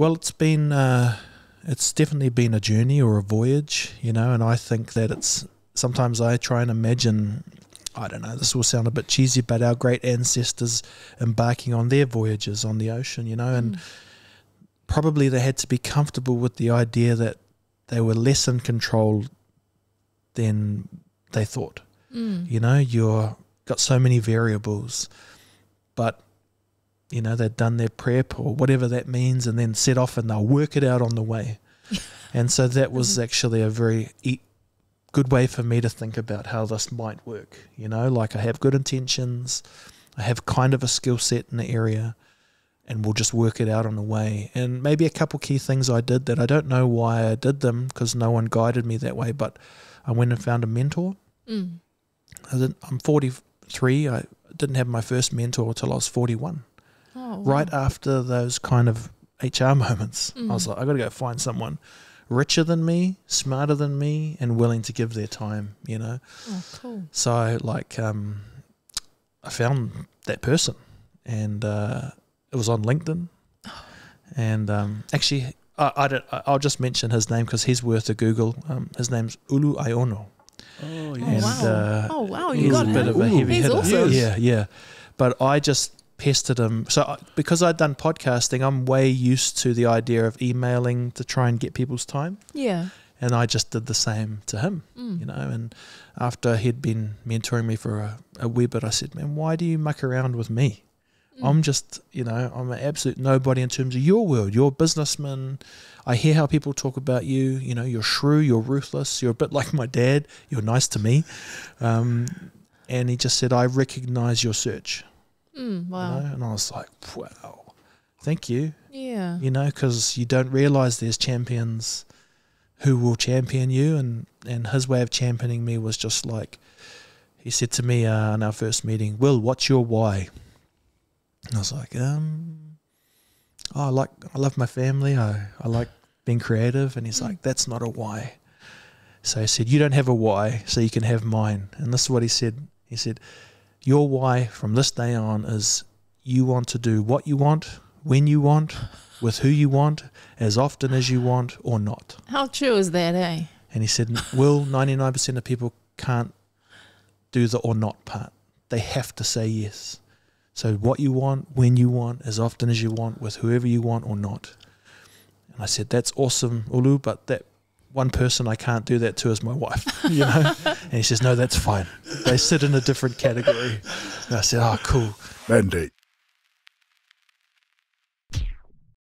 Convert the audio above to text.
Well, it's definitely been a journey or a voyage, you know, and I think that sometimes I try and imagine, I don't know, this will sound a bit cheesy, but our great ancestors embarking on their voyages on the ocean, you know, and probably they had to be comfortable with the idea that they were less in control than they thought. You know, you're got so many variables, but you know, they'd done their prep or whatever that means, and then set off and they'll work it out on the way. And so that was actually a very good way for me to think about how this might work. You know, like I have good intentions, I have kind of a skill set in the area, and we'll just work it out on the way. And maybe a couple key things I did that I don't know why I did them, because no one guided me that way, but I went and found a mentor. I'm 43. I didn't have my first mentor until I was 41. Oh, wow. Right after those kind of HR moments, I was like, I got to go find someone richer than me, smarter than me, and willing to give their time, you know. Oh, cool. So I found that person, and it was on LinkedIn. And actually, I'll just mention his name because he's worth a Google. His name's Ulu Aiono. Oh, yes. And, wow, you he's got a bit him. of a heavy He's hitter. awesome. Yeah. But I just pestered him. So because I'd done podcasting, I'm way used to the idea of emailing to try and get people's time. Yeah. And I just did the same to him, you know. And after he'd been mentoring me for a wee bit, I said, man, why do you muck around with me? I'm just, you know, I'm an absolute nobody in terms of your world. You're a businessman. I hear how people talk about you. You know, you're shrew, you're ruthless, you're a bit like my dad. You're nice to me. And he just said, I recognize your search. Wow. You know? And I was like, wow, thank you. Yeah. You know, because you don't realize there's champions who will champion you. And his way of championing me was just like, he said to me in our first meeting, Will, what's your why? And I was like, I love my family. I like being creative. And he's like, that's not a why. So he said, you don't have a why, so you can have mine. And this is what he said. He said, your why from this day on is you want to do what you want, when you want, with who you want, as often as you want, or not. How true is that, eh? And he said, Will, 99% of people can't do the or not part. They have to say yes. So what you want, when you want, as often as you want, with whoever you want or not. And I said, that's awesome, Ulu, but that one person I can't do that to is my wife, you know? And he says, no, that's fine. They sit in a different category. And I said, oh, cool. Mandate.